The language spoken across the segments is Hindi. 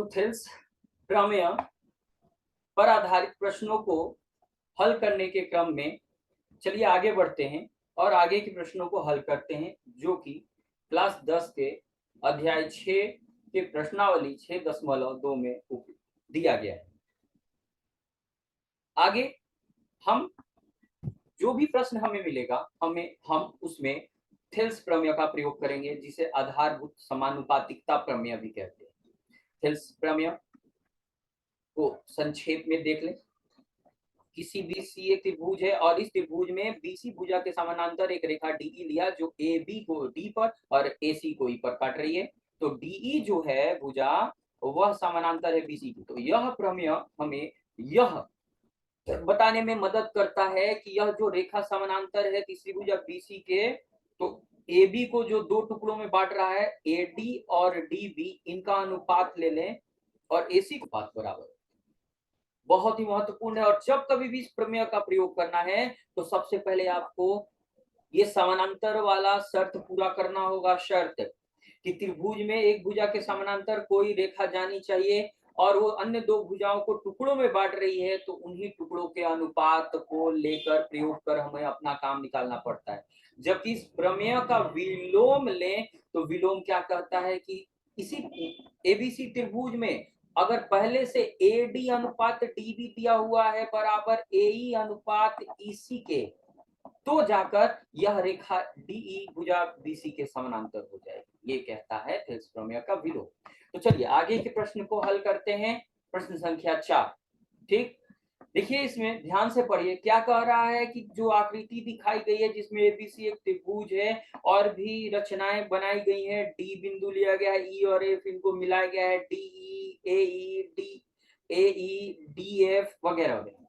तो थेल्स प्रमेय पर आधारित प्रश्नों को हल करने के क्रम में चलिए आगे बढ़ते हैं और आगे के प्रश्नों को हल करते हैं, जो कि क्लास 10 के अध्याय 6 के प्रश्नावली 6.2 में दिया गया है। आगे हम जो भी प्रश्न हमें मिलेगा हम उसमें थेल्स प्रमेय का प्रयोग करेंगे, जिसे आधारभूत समानुपातिकता प्रमेय भी कहते हैं। थेल्स प्रमेय को संक्षेप में देख लें। किसी बीसी एक त्रिभुज है और इस त्रिभुज में बीसी भुजा के समानांतर एक रेखा डीई लिया, जो ए बी को डी पर और एसी को ई पर काट रही है। तो डीई जो है भुजा वह समानांतर है बीसी की। तो यह प्रमेय हमें यह बताने में मदद करता है कि यह जो रेखा समानांतर है तीसरी भुजा बीसी के, तो ए बी को जो दो टुकड़ों में बांट रहा है, ए डी और डी बी, इनका अनुपात ले लें और एसी का अनुपात बराबर। बहुत ही महत्वपूर्ण है। और जब कभी भी इस प्रमेय का प्रयोग करना है तो सबसे पहले आपको ये समानांतर वाला शर्त पूरा करना होगा। शर्त कि त्रिभुज में एक भुजा के समानांतर कोई रेखा जानी चाहिए और वो अन्य दो भुजाओं को टुकड़ों में बांट रही है, तो उन्हीं टुकड़ों के अनुपात को लेकर प्रयोग कर हमें अपना काम निकालना पड़ता है। जबकि इस प्रमेय का विलोम लें तो विलोम क्या कहता है कि इसी एबीसी त्रिभुज में अगर पहले से ए डी अनुपात डी बी दिया हुआ है बराबर ए ई अनुपात ईसी के, तो जाकर यह रेखा डीई भुजा बीसी के समानांतर हो जाएगी। ये कहता है थेल्स प्रमेय का विलोम। तो चलिए आगे के प्रश्न को हल करते हैं। प्रश्न संख्या 4। ठीक, देखिए इसमें ध्यान से पढ़िए। क्या कह रहा है कि जो आकृति दिखाई गई है जिसमें एबीसी एक त्रिभुज है और भी रचनाएं बनाई गई हैं, डी बिंदु लिया गया है, ई और एफ इनको मिलाया गया है, डी ए डी एफ वगैरह वगैरह।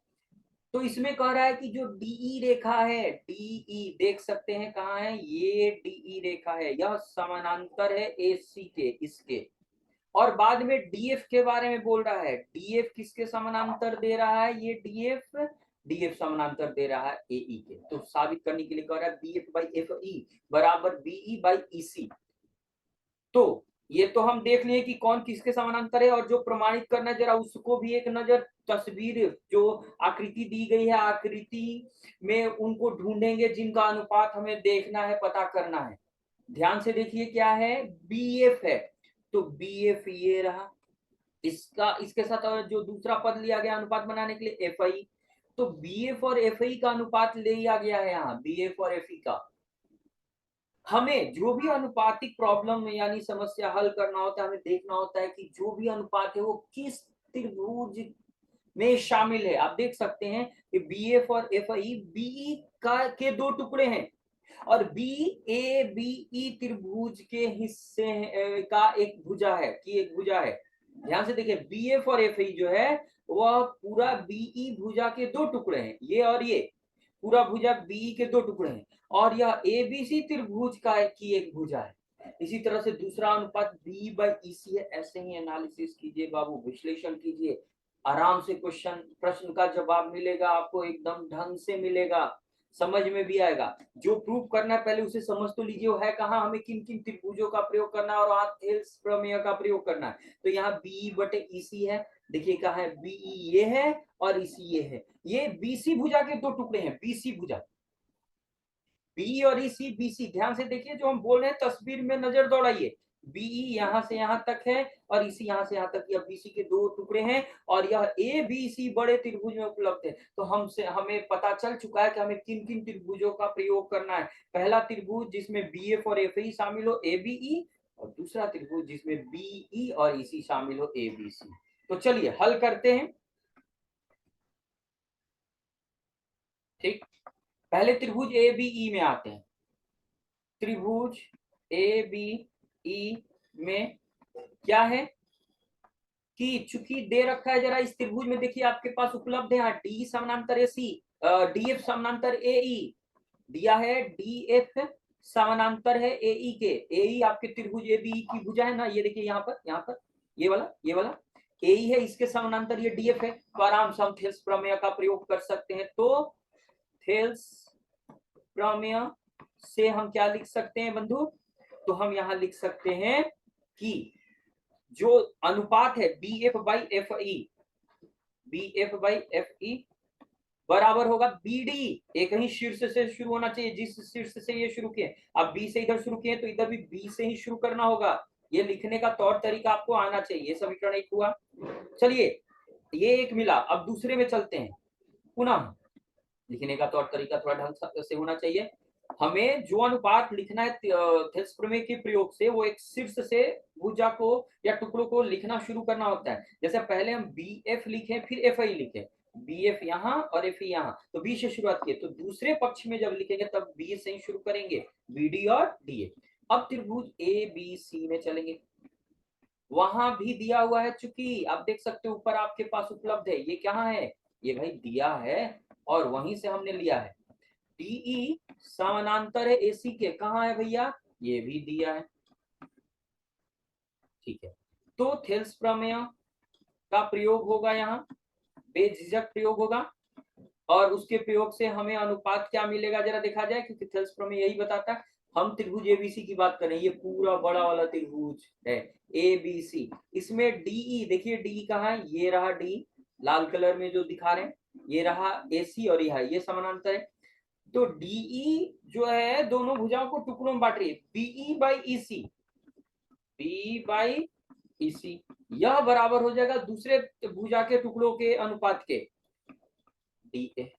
तो इसमें कह रहा है कि जो डीई रेखा है, डीई देख सकते हैं कहाँ है, ये डीई रेखा है, यह समानांतर है एसी के, इसके। और बाद में डीएफ के बारे में बोल रहा है। डीएफ किसके समानांतर दे रहा है, ये डीएफ समानांतर दे रहा है एई के। तो साबित करने के लिए कह रहा है बीएफ बाई एफ ई बराबर बीई बाई ईसी। तो ये तो हम देख लिए कि कौन किसके समानांतर है, और जो प्रमाणित करना जरा उसको भी एक नजर, तस्वीर जो आकृति दी गई है, आकृति में उनको ढूंढेंगे जिनका अनुपात हमें देखना है, पता करना है। ध्यान से देखिए क्या है, बीएफ है, तो बीएफ ये रहा, इसका इसके साथ और जो दूसरा पद लिया गया अनुपात बनाने के लिए एफ आई, तो बीएफ और एफ आई का अनुपात लिया गया है यहाँ, बीएफ और एफ ई का। हमें जो भी अनुपातिक प्रॉब्लम यानी समस्या हल करना होता है, हमें देखना होता है कि जो भी अनुपात है वो किस त्रिभुज में शामिल है। आप देख सकते हैं कि बी एफ और एफ आई बीई का के दो टुकड़े हैं और बी ए बी ई त्रिभुज के हिस्से का एक भुजा है, की एक भुजा है। ध्यान से देखिए, बी एफ और एफ आई जो है वह पूरा बीई भुजा के दो टुकड़े हैं, ये और ये पूरा भुजा बीई के दो टुकड़े हैं, और यह एबीसी त्रिभुज का की एक भुजा है। इसी तरह से दूसरा अनुपात बी बाई ईसी है। ऐसे ही एनालिसिस कीजिए बाबू, विश्लेषण कीजिए, आराम से क्वेश्चन प्रश्न का जवाब मिलेगा आपको, एकदम ढंग से मिलेगा, समझ में भी आएगा। जो प्रूव करना है पहले उसे समझ तो लीजिए, वो है कहाँ, हमें किन किन त्रिभुजों का प्रयोग करना है और वहां थेल्स प्रमेय का प्रयोग करना है। तो यहाँ बी बटे ईसी है, देखिए कहाँ है, बीई ये है और इसी ये है, ये बीसी भुजा के दो टुकड़े हैं, बीसी भुजा, बी और ईसी बीसी। ध्यान से देखिए जो हम बोल रहे हैं, तस्वीर में नजर दौड़ाइए, बीई यहां से यहां तक है और इसी यहां से यहां तक, यह बीसी के दो टुकड़े हैं और यह ए बी सी बड़े त्रिभुज में उपलब्ध है। तो हमें पता चल चुका है कि हमें किन किन त्रिभुजों का प्रयोग करना है। पहला त्रिभुज जिसमें बी एफ और एफ ई शामिल हो, ए बी ई, और दूसरा त्रिभुज जिसमें बीई और इसी शामिल हो, ए बी सी। तो चलिए हल करते हैं। ठीक, पहले त्रिभुज ए बी ई में आते हैं। त्रिभुज ए बी ई में क्या है कि चूंकि दे रखा है, जरा इस त्रिभुज में देखिए आपके पास उपलब्ध है यहाँ डी समानांतर ए सी, डी एफ समानांतर ए ई दिया है, डी एफ समानांतर है ए ई के। ए ई आपके त्रिभुज ए बी की भुजा है ना, ये देखिए यहाँ पर ये वाला ए ई है, इसके समानांतर ये डी एफ है। तो आराम से हम थेल्स प्रमेय का प्रयोग कर सकते हैं। तो थेल्स प्रमेय से हम क्या लिख सकते हैं बंधु, तो हम यहां लिख सकते हैं कि जो अनुपात है B F by F E, B F by F E बराबर होगा बी डी। एक ही शीर्ष से शुरू होना चाहिए, जिस शीर्ष से ये शुरू किए, अब बी से इधर शुरू किए तो इधर भी बी से ही शुरू करना होगा। ये लिखने का तौर तरीका आपको आना चाहिए। ये समीकरण एक हुआ। चलिए ये एक मिला, अब दूसरे में चलते हैं। पुनः लिखने का तौर तरीका थोड़ा ढंग से होना चाहिए। हमें जो अनुपात लिखना है थेल्स प्रमेय के प्रयोग से, वो एक शीर्ष से भुजा को या टुकड़ों को लिखना शुरू करना होता है। जैसे पहले हम बी एफ लिखें फिर एफ आई लिखें, बी एफ यहाँ और एफ यहाँ, तो बी से शुरुआत किए, तो दूसरे पक्ष में जब लिखेंगे तब बी से ही शुरू करेंगे, बी डी और डी ए। अब त्रिभुज ए बी सी में चलेंगे, वहां भी दिया हुआ है, चूंकि आप देख सकते हो ऊपर आपके पास उपलब्ध है। ये क्या है, ये भाई दिया है और वहीं से हमने लिया है। डीई समानांतर है एसी के, कहाँ है भैया, ये भी दिया है। ठीक है, तो थेल्स प्रमेय का प्रयोग होगा, यहाँ बेझिझक प्रयोग होगा, और उसके प्रयोग से हमें अनुपात क्या मिलेगा जरा देखा जाए, क्योंकि थेल्स प्रमेय यही बताता है। हम त्रिभुज एबीसी की बात करें, ये पूरा बड़ा वाला त्रिभुज है एबीसी, इसमें डीई देखिए, डी कहाँ है, ये रहा डी, लाल कलर में जो दिखा रहे हैं, ये रहा एसी और ये समानांतर है। तो डीई जो है दोनों भुजाओं को टुकड़ों में बांट रही है, BE by EC, B by EC, यह बराबर हो जाएगा दूसरे भुजा के टुकड़ों के अनुपात के, डी ए।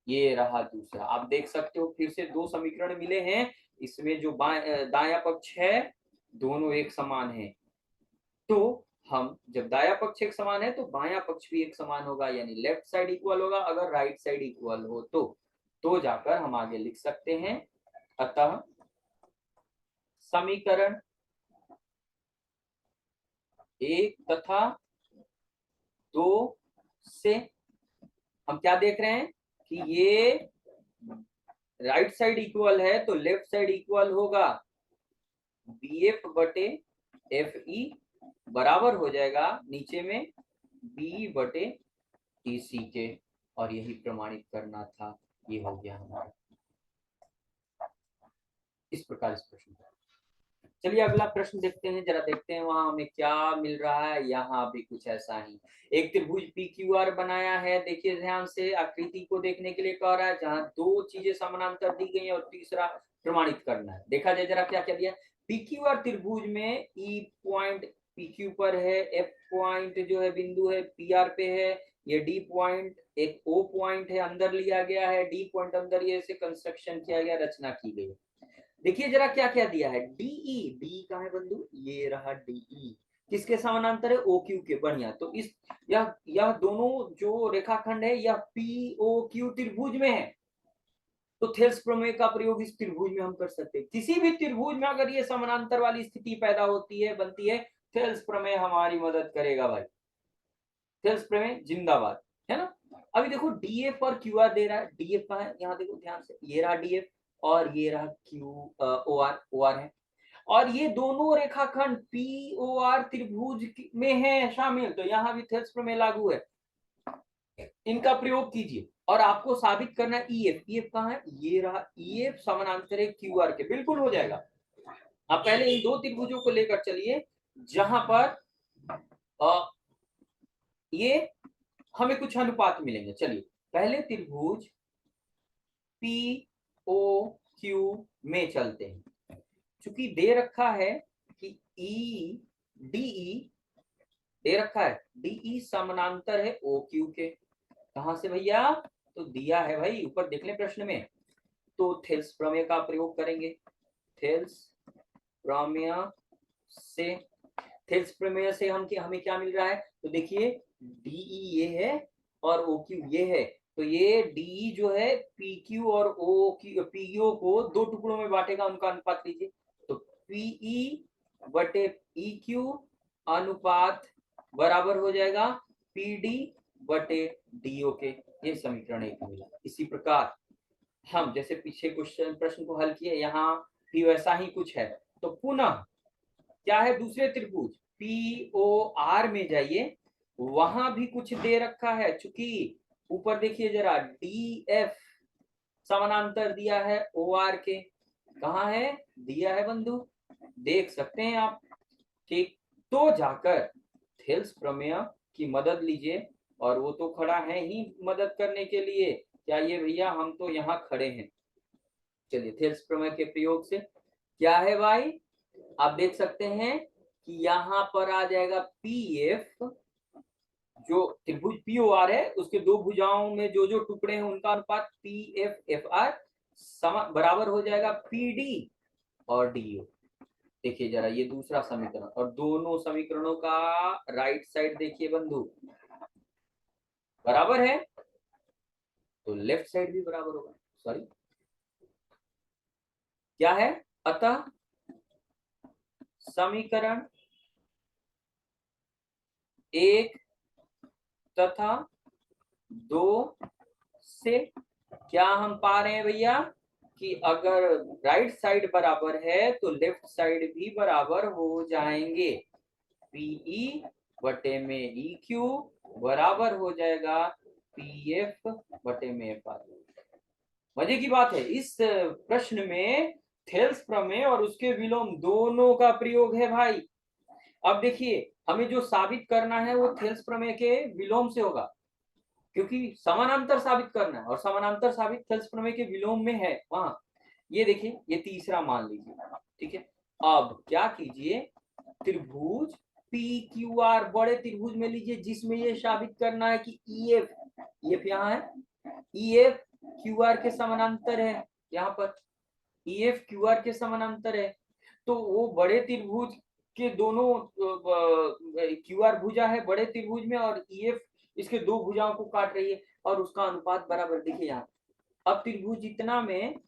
ये रहा दूसरा, आप देख सकते हो फिर से दो समीकरण मिले हैं। इसमें जो दाया पक्ष है दोनों एक समान है, तो हम जब दाया पक्ष एक समान है तो बाया पक्ष भी एक समान होगा, यानी लेफ्ट साइड इक्वल होगा अगर राइट साइड इक्वल हो तो जाकर हम आगे लिख सकते हैं। अतः समीकरण एक तथा दो से हम क्या देख रहे हैं कि ये राइट साइड इक्वल है तो लेफ्ट साइड इक्वल होगा बी एफ बटे एफ ई, बराबर हो जाएगा नीचे में बी बटे टी सी के, और यही प्रमाणित करना था। ये हो गया हमारा इस प्रकार इस प्रश्न का। चलिए अगला प्रश्न देखते हैं, जरा देखते हैं वहां हमें क्या मिल रहा है। यहाँ भी कुछ ऐसा ही, एक त्रिभुज पी क्यू आर बनाया है, देखिए ध्यान से, आकृति को देखने के लिए कह रहा है, जहां दो चीजें समानांतर दी गई है और तीसरा प्रमाणित करना है। देखा जाए जरा क्या क्या दिया। पी क्यू आर त्रिभुज में ई पॉइंट पी क्यू पर है, एफ पॉइंट जो है बिंदु है पी आर पे है, ये डी पॉइंट एक ओ पॉइंट है अंदर लिया गया है, डी पॉइंट अंदर ये से कंस्ट्रक्शन किया गया, रचना की गई। देखिए जरा क्या क्या दिया है, डीई, डी कहाँ है बंधु, ये रहा डीई, किसके समानांतर है, ओ क्यू के, बढ़िया। तो इस यह दोनों जो रेखाखंड है यह पी ओ क्यू त्रिभुज में है, तो थेल्स प्रमेय का प्रयोग इस त्रिभुज में हम कर सकते हैं। किसी भी त्रिभुज में अगर ये समानांतर वाली स्थिति पैदा होती है, बनती है, थेल्स प्रमेय हमारी मदद करेगा भाई, थेल्स प्रमेय जिंदाबाद, है ना। अभी देखो डीएफ और क्यू आर दे रहा है, डीएफ का है, यहाँ देखो ध्यान से, ये रहा डीएफ और ये रहा क्यू ओ आर है, और ये दोनों रेखाखंड पी ओ आर त्रिभुज में है शामिल, तो यहाँ भी थेल्स प्रमेय लागू है, इनका प्रयोग कीजिए। और आपको साबित करना है ईएफ, ईएफ कहाँ है, ये रहा ईएफ समानांतर है क्यू आर के, बिल्कुल हो जाएगा। आप पहले इन दो त्रिभुजों को लेकर चलिए जहां पर ये हमें कुछ अनुपात मिलेंगे। चलिए पहले त्रिभुज पी ओ क्यू में चलते हैं, चूंकि दे रखा है कि ई डीई दे रखा है, डीई समानांतर है ओ क्यू के, कहां से भैया, तो दिया है भाई ऊपर देख ले प्रश्न में, तो थेल्स प्रमेय का प्रयोग करेंगे। थेल्स प्रमेय से, थेल्स प्रमेय से हमें क्या मिल रहा है, तो देखिए डीई ये है और ओ क्यू ये है, तो ये डी जो है पी क्यू और ओ क्यू पीओ को दो टुकड़ों में बांटेगा, उनका अनुपात लीजिए, तो पीई बटे ई क्यू अनुपात बराबर हो जाएगा पीडी बटे डीओ के। ये समीकरण एक मिला। इसी प्रकार हम जैसे पीछे क्वेश्चन प्रश्न को हल किए, यहाँ भी वैसा ही कुछ है, तो पुनः क्या है, दूसरे त्रिभुज पी ओ आर में जाइए, वहां भी कुछ दे रखा है, चूंकि ऊपर देखिए जरा डी एफ समानांतर दिया है ओ आर के, कहा है, दिया है बंधु, देख सकते हैं आप, ठीक। तो जाकर थेल्स प्रमेय की मदद लीजिए, और वो तो खड़ा है ही मदद करने के लिए। क्या ये भैया, हम तो यहाँ खड़े हैं। चलिए, थेल्स प्रमेय के प्रयोग से क्या है भाई, आप देख सकते हैं कि यहाँ पर आ जाएगा पी एफ, जो त्रिभुज पी ओ आर है उसके दो भुजाओं में जो जो टुकड़े हैं उनका अनुपात पी एफ एफ आर बराबर हो जाएगा पी डी और डी ओ। देखिए जरा ये दूसरा समीकरण, और दोनों समीकरणों का राइट साइड देखिए बंधु, बराबर है, तो लेफ्ट साइड भी बराबर होगा। सॉरी, क्या है, अतः समीकरण एक तथा दो से क्या हम पा रहे हैं भैया कि अगर राइट साइड बराबर है तो लेफ्ट साइड भी बराबर हो जाएंगे। पीई बटे में ई क्यू बराबर हो जाएगा पी एफ बटे में एफ आर। मजे की बात है, इस प्रश्न में थेल्स प्रमेय और उसके विलोम दोनों का प्रयोग है भाई। अब देखिए, हमें जो साबित करना है वो थेल्स प्रमेय के विलोम से होगा, क्योंकि समानांतर साबित करना है, और समानांतर साबित थेल्स प्रमेय के विलोम में है वहां। ये देखिए, ये तीसरा मान लीजिए, ठीक है। अब क्या कीजिए, त्रिभुज पी क्यू आर बड़े त्रिभुज में लीजिए, जिसमें ये साबित करना है कि ई एफ यहाँ है, ई एफ क्यू आर के समानांतर है, यहाँ पर ई एफ क्यू आर के समानांतर है। तो वो बड़े त्रिभुज के दोनों क्यू आर भुजा है बड़े त्रिभुज में, और ई एफ इसके दो भुजाओं को काट रही है, और उसका अनुपात बराबर देखिए यहाँ। अब त्रिभुज इतना में,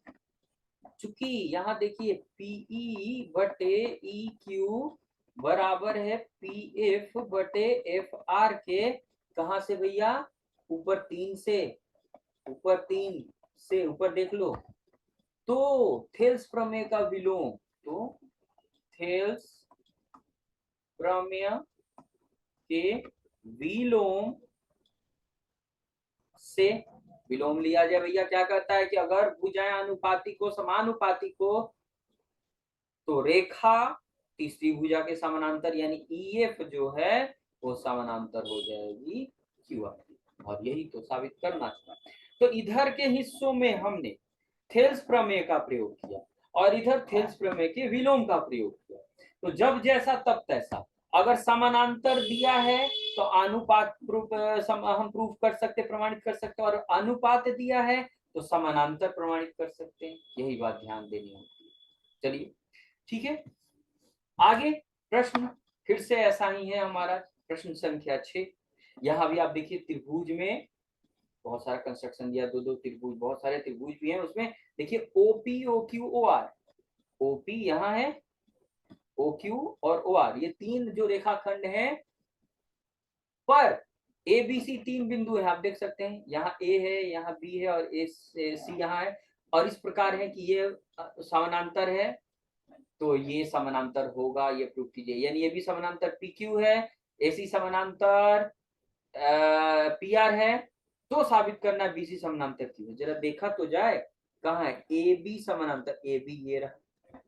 चूंकि यहाँ देखिए पीई बटे ई क्यू बराबर है पी एफ बटे एफ आर के, कहा से भैया, ऊपर तीन से, ऊपर तीन से ऊपर देख लो। तो थेल्स प्रमेय का विलोम, तो थेल्स प्रमेय के विलोम से विलोम लिया जाए भैया, क्या कहता है कि अगर भुजाएं अनुपातिक को समानुपातिक को, तो रेखा तीसरी भुजा के समानांतर यानी ई एफ जो है वो समानांतर हो जाएगी क्यू आर, और यही तो साबित करना था। तो इधर के हिस्सों में हमने थेल्स प्रमेय का प्रयोग किया, और इधर थेल्स प्रमेय के विलोम का प्रयोग किया। तो जब जैसा तब तैसा, अगर समानांतर दिया है तो अनुपात प्रूफ हम प्रूफ कर सकते, प्रमाणित कर सकते, और अनुपात दिया है तो समानांतर प्रमाणित कर सकते हैं। यही बात ध्यान देनी होती है। चलिए ठीक है, आगे प्रश्न फिर से ऐसा ही है हमारा, प्रश्न संख्या 6। यहाँ भी आप देखिए त्रिभुज में बहुत सारा कंस्ट्रक्शन दिया, दो दो त्रिभुज, बहुत सारे त्रिभुज भी हैं उसमें। देखिए OP O Q O R, OP यहाँ है, ओ क्यू और ओ आर, ये तीन जो रेखाखंड हैं, पर ए बी सी तीन बिंदु है, आप देख सकते हैं, यहाँ ए है, यहाँ बी है, और ए सी यहाँ है, और इस प्रकार है कि ये समानांतर है, तो ये समानांतर होगा, ये प्रूव कीजिए। यानी ये भी समानांतर पी क्यू है, एसी समानांतर पी आर है, तो साबित करना बीसी समानांतर क्यू है। जरा देखा तो जाए, कहाँ है ए बी समानांतर, ए बी ये रहा,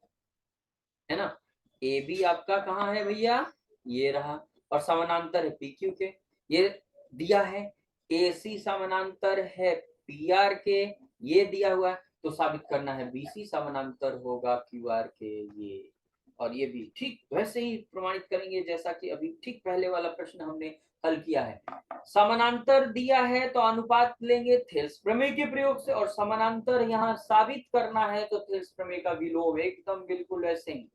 है ना, ए बी आपका कहाँ है भैया, ये रहा, और समानांतर है पी क्यू के, ये दिया है। ए सी समानांतर है पी आर के, ये दिया हुआ है, तो साबित करना है बीसी समानांतर होगा क्यू आर के, ये, और ये भी ठीक वैसे ही प्रमाणित करेंगे जैसा कि अभी ठीक पहले वाला प्रश्न हमने हल किया है। समानांतर दिया है तो अनुपात लेंगे थेल्स प्रमेय के प्रयोग से, और समानांतर यहाँ साबित करना है तो थेल्स प्रमेय का विलोम, एकदम बिल्कुल वैसे ही।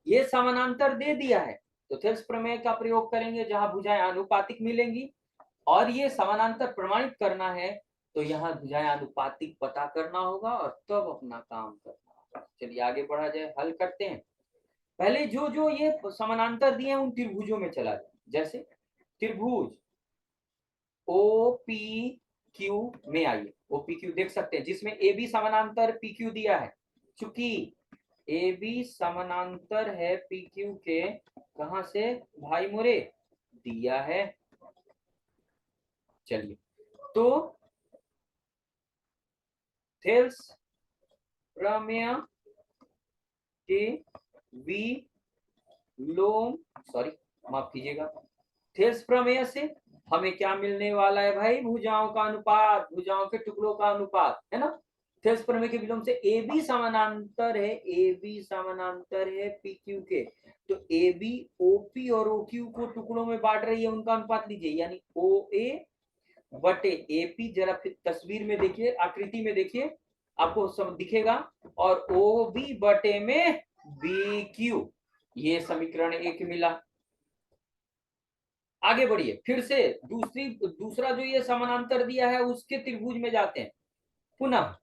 ये समानांतर दे दिया है तो थेल्स प्रमेय का प्रयोग करेंगे जहां भुजाएं आनुपातिक मिलेंगी, और ये समानांतर प्रमाणित करना है तो यहाँ भुजाएं आनुपातिक पता करना होगा, और तब अपना काम करना होगा। चलिए आगे बढ़ा जाए, हल करते हैं। पहले जो जो ये समानांतर दिए हैं उन त्रिभुजों में चला जाए, जैसे त्रिभुज ओ पी क्यू में आइए, ओ पी क्यू देख सकते हैं जिसमें ए बी समानांतर पी क्यू दिया है, चूंकि ए बी समानांतर है पी क्यू के, कहां से भाई मोरे, दिया है। चलिए, तो थेल्स प्रमेय के विलोम सॉरी माफ कीजिएगा, थेल्स प्रमेय से हमें क्या मिलने वाला है भाई, भुजाओं का अनुपात, भुजाओं के टुकड़ों का अनुपात, है ना। थेल्स प्रमेय के विलोम से ए बी समानांतर है, ए बी समानांतर है पी क्यू के, तो ए बी ओ पी और ओ क्यू को टुकड़ों में बांट रही है, उनका अनुपात लीजिए, यानी ओ ए बटे ए पी। जरा फिर तस्वीर में देखिए, आकृति में देखिए, आपको सब दिखेगा, और ओ बी बटे में बी क्यू, ये समीकरण एक मिला। आगे बढ़िए, फिर से दूसरा जो ये समानांतर दिया है उसके त्रिभुज में जाते हैं। पुनः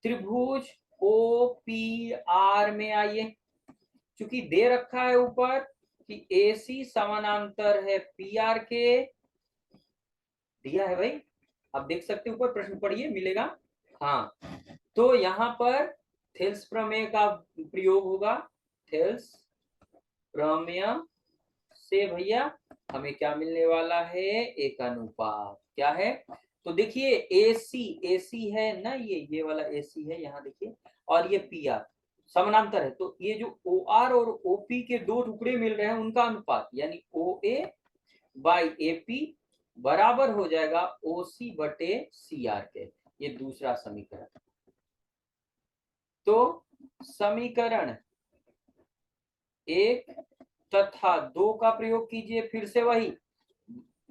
त्रिभुज ओ पी आर में आइए, चूंकि दे रखा है ऊपर कि ए सी समानांतर है पी आर के, दिया है भाई, आप देख सकते हैं ऊपर, प्रश्न पढ़िए मिलेगा। हाँ, तो यहाँ पर थेल्स प्रमेय का प्रयोग होगा। थेल्स प्रमेय से भैया हमें क्या मिलने वाला है, एक अनुपात, क्या है, तो देखिए एसी है ना, ये वाला एसी है, यहाँ देखिए, और ये पी आर समानांतर है, तो ये जो ओ आर और ओपी के दो टुकड़े मिल रहे हैं उनका अनुपात, यानी ओ ए बाई ए पी बराबर हो जाएगा ओ सी बटे सी आर के, ये दूसरा समीकरण। तो समीकरण एक तथा दो का प्रयोग कीजिए, फिर से वही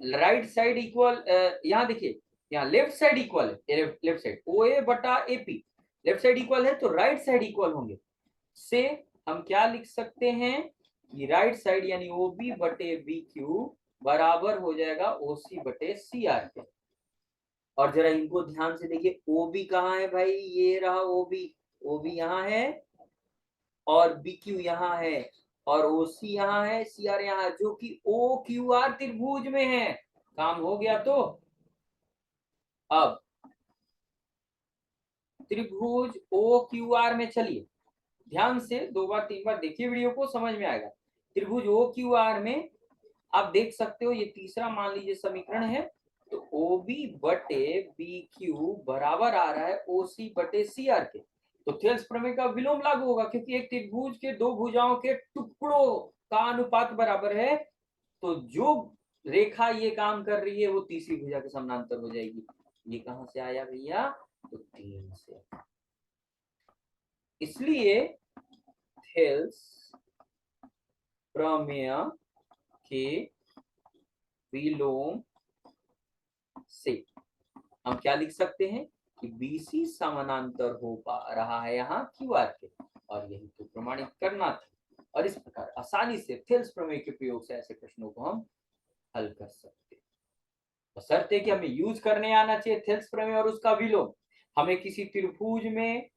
राइट साइड इक्वल, यहाँ देखिए, यहाँ लेफ्ट साइड इक्वल है, लेफ्ट साइड ओ ए बटा A P, left side equal है तो राइट साइड इक्वल होंगे, से हम क्या लिख सकते हैं कि राइट साइड यानी ओ बी बटे बी क्यू बराबर हो जाएगा ओ सी बटे सी आर के। और जरा इनको ध्यान से देखिए, ओ बी कहाँ है भाई, ये रहा ओ बी यहाँ है, और बी क्यू यहाँ है, और ओ सी यहाँ है, सी आर यहाँ है, जो कि ओ क्यू आर त्रिभुज में है। काम हो गया। तो अब त्रिभुज ओ क्यू आर में चलिए, ध्यान से 2 बार 3 बार देखिए वीडियो को, समझ में आएगा। त्रिभुज ओ क्यू आर में आप देख सकते हो, ये तीसरा मान लीजिए समीकरण है, तो ओ बी बटे बी क्यू बराबर आ रहा है ओ सी बटे सी आर के, तो थेल्स प्रमेय का विलोम लागू होगा, क्योंकि एक त्रिभुज के दो भुजाओं के टुकड़ों का अनुपात बराबर है, तो जो रेखा ये काम कर रही है वो तीसरी भुजा के समानांतर हो जाएगी। ये कहां से आया भैया, तो 3 से। इसलिए थेल्स प्रमेय के विलोम से हम क्या लिख सकते हैं कि बीसी समानांतर हो पा रहा है यहाँ क्यू आर के, और यही तो प्रमाणित करना था। और इस प्रकार आसानी से थेल्स प्रमेय के प्रयोग से ऐसे प्रश्नों को हम हल कर सकते हैं। बशर्ते कि हमें यूज करने आना चाहिए थेल्स प्रमेय और उसका विलोम। हमें किसी त्रिभुज में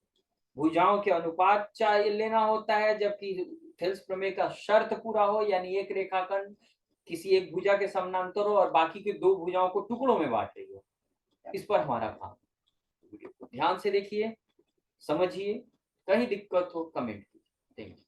भुजाओं के अनुपात चाहिए लेना होता है, जबकि थेल्स प्रमेय का शर्त पूरा हो, यानी एक रेखाखंड किसी एक भुजा के समानांतर हो और बाकी के दो भुजाओं को टुकड़ों में बांट रही हो। इस पर हमारा काम। वीडियो को ध्यान से देखिए, समझिए, कहीं दिक्कत हो कमेंट कीजिए। Thank you.